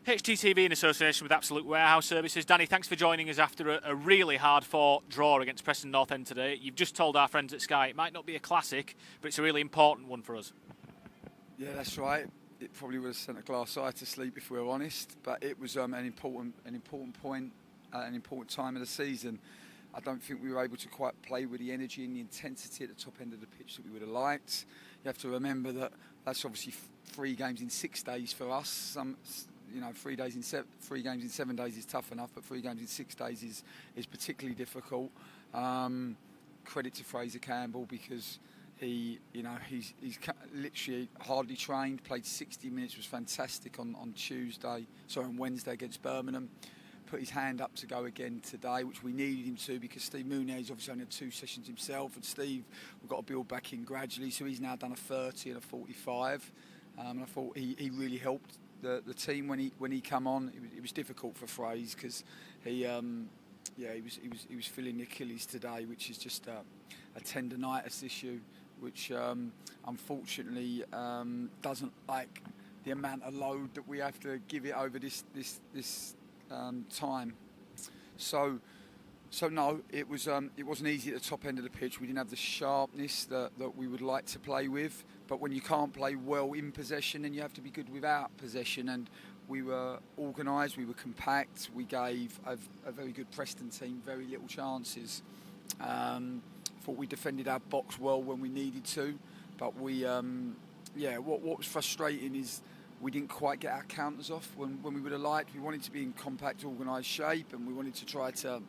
HTTV in association with Absolute Warehouse Services. Danny, thanks for joining us after a really hard-fought draw against Preston North End today. You've just told our friends at Sky it might not be a classic, but it's a really important one for us. Yeah, that's right. It probably would have sent a glass eye to sleep if we were honest, but it was an important point, an important time of the season. I don't think we were able to quite play with the energy and the intensity at the top end of the pitch that we would have liked. You have to remember that that's obviously 3 games in 6 days for us. 3 games in 7 days is tough enough, but 3 games in 6 days is particularly difficult. Credit to Fraser Campbell because he's literally hardly trained. Played 60 minutes, was fantastic on Wednesday against Birmingham. Put his hand up to go again today, which we needed him to because Steve Muniz obviously only had 2 sessions himself, and Steve, we've got to build back in gradually, so he's now done a 30 and a 45. And I thought he really helped the team when he come on. It was difficult for Fraser because he was feeling the Achilles today, which is just a tendonitis issue, which unfortunately doesn't like the amount of load that we have to give it over this time. So no, it wasn't easy at the top end of the pitch. We didn't have the sharpness that we would like to play with. But when you can't play well in possession, then you have to be good without possession. And we were organised, we were compact. We gave a very good Preston team very little chances. Thought we defended our box well when we needed to. But what was frustrating is we didn't quite get our counters off when we would have liked. We wanted to be in compact, organised shape, and we wanted to try to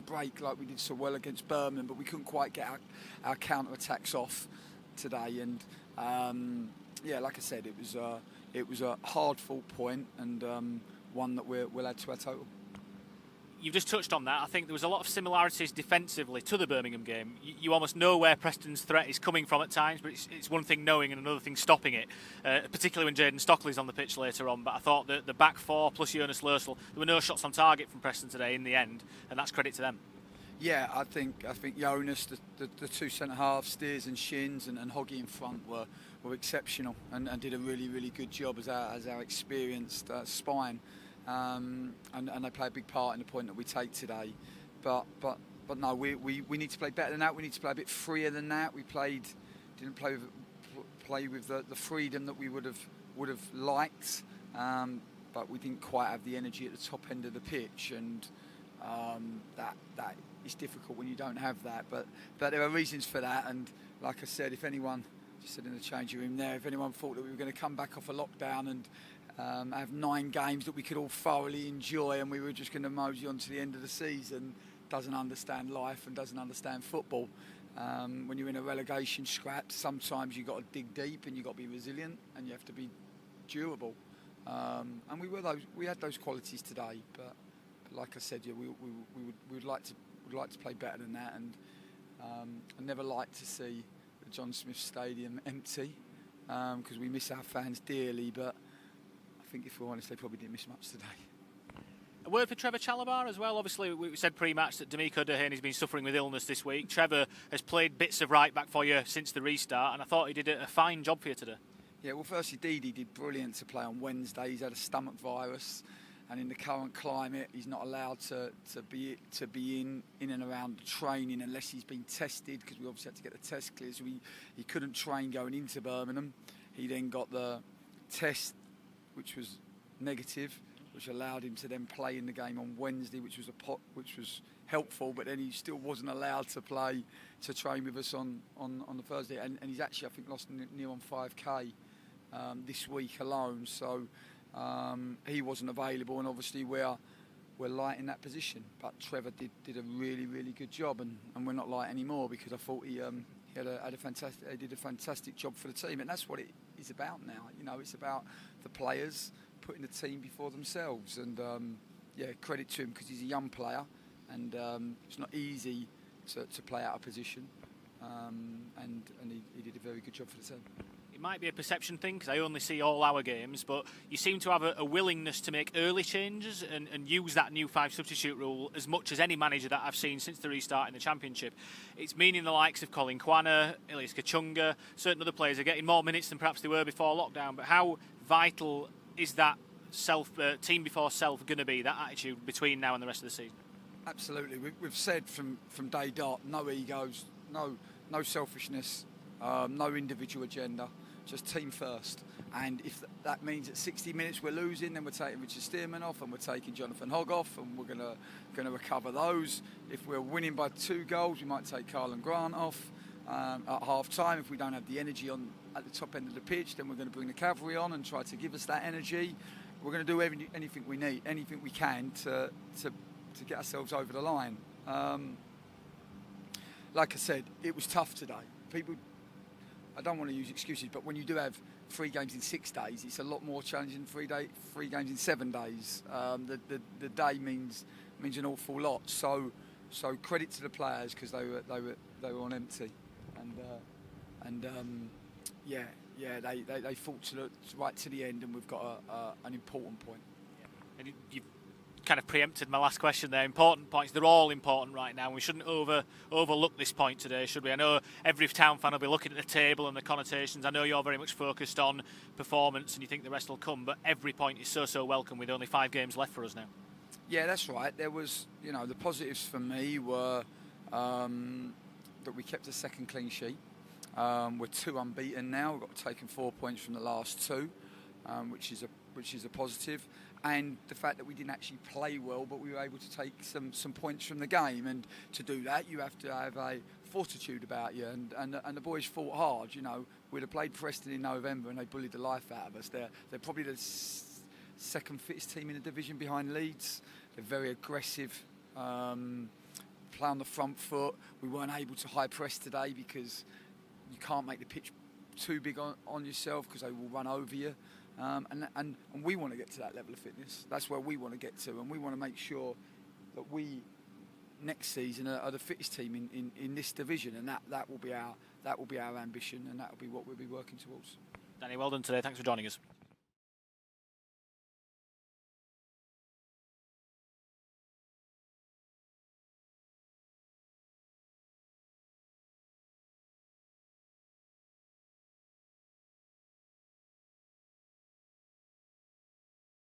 break like we did so well against Birmingham, but we couldn't quite get our counter-attacks off today. And like I said, it was a hard-fought point and one that we'll add to our total. You've just touched on that. I think there was a lot of similarities defensively to the Birmingham game. You almost know where Preston's threat is coming from at times, but it's one thing knowing and another thing stopping it, particularly when Jayden Stockley's on the pitch later on. But I thought that the back 4 plus Jonas Lössl, there were no shots on target from Preston today in the end, and that's credit to them. Yeah, I think Jonas, the 2 centre-halves, Steers and Shins, and Hoggy in front were exceptional and did a really, really good job as our experienced spine. And they play a big part in the point that we take today, but no, we need to play better than that. We need to play a bit freer than that. We didn't play with the freedom that we would have liked, but we didn't quite have the energy at the top end of the pitch, and that is difficult when you don't have that. But there are reasons for that, and like I said, if anyone just said in the changing room there, if anyone thought that we were going to come back off a lockdown and have 9 games that we could all thoroughly enjoy and we were just going to mosey on to the end of the season, doesn't understand life and doesn't understand football. When you're in a relegation scrap, sometimes you've got to dig deep and you've got to be resilient and you have to be durable. And we had those qualities today, but like I said, we would like to play better than that, and I never like to see the John Smith Stadium empty because we miss our fans dearly, but I think if we're honest, they probably didn't miss much today. A word for Trevor Chalobah as well. Obviously, we said pre-match that D'Amico Dehaney's been suffering with illness this week. Trevor has played bits of right back for you since the restart, and I thought he did a fine job for you today. Yeah, well, firstly, Didi did brilliant to play on Wednesday. He's had a stomach virus, and in the current climate, he's not allowed to be in and around the training unless he's been tested, because we obviously had to get the test clear. So he couldn't train going into Birmingham. He then got the test, which was negative, which allowed him to then play in the game on Wednesday, which was helpful. But then he still wasn't allowed to train with us on the Thursday, and he's actually, I think, lost near on 5k this week alone. So he wasn't available, and obviously we're light in that position. But Trevor did a really, really good job, and we're not light anymore because I thought he did a fantastic job for the team, and that's what it is about now. You know, it's about the players putting the team before themselves, and credit to him because he's a young player, and it's not easy to play out of position, and he did a very good job for the team. It might be a perception thing because I only see all our games, but you seem to have a willingness to make early changes and use that new 5 substitute rule as much as any manager that I've seen since the restart in the Championship. It's meaning the likes of Colin Kwana, Elias Kachunga, certain other players are getting more minutes than perhaps they were before lockdown, but how vital is that team before self going to be, that attitude between now and the rest of the season? Absolutely. We've said from day dot, no egos, no selfishness, no individual agenda, just team first. And if that means at 60 minutes we're losing, then we're taking Richard Stearman off and we're taking Jonathan Hogg off, and we're going to recover those. If we're winning by 2 goals, we might take Carl and Grant off at half time. If we don't have the energy at the top end of the pitch, then we're going to bring the cavalry on and try to give us that energy. We're going to do anything we need, anything we can to get ourselves over the line. Like I said, it was tough today. I don't want to use excuses, but when you do have 3 games in 6 days, it's a lot more challenging than 3 games in 7 days. The day means an awful lot. So credit to the players, because they were on empty, they fought right to the end, and we've got an important point. And you've kind of preempted my last question there. Important points, they're all important right now. We shouldn't overlook this point today, should we? I know every Town fan will be looking at the table and the connotations. I know you're very much focused on performance and you think the rest will come, but every point is so weelcome with only 5 games left for us now. Yeah, that's right. There was, the positives for me were that we kept a second clean sheet. We're 2 unbeaten now. We've got taken 4 points from the last 2, which is a positive. And the fact that we didn't actually play well, but we were able to take some points from the game. And to do that, you have to have a fortitude about you. And the boys fought hard. We'd have played Preston in November and they bullied the life out of us. They're probably the second fittest team in the division behind Leeds. They're very aggressive, play on the front foot. We weren't able to high press today because you can't make the pitch too big on yourself, because they will run over you. And we want to get to that level of fitness. That's where we want to get to, and we want to make sure that we next season are the fittest team in this division, and that will be our ambition, and that will be what we'll be working towards. Danny, well done today. Thanks for joining us.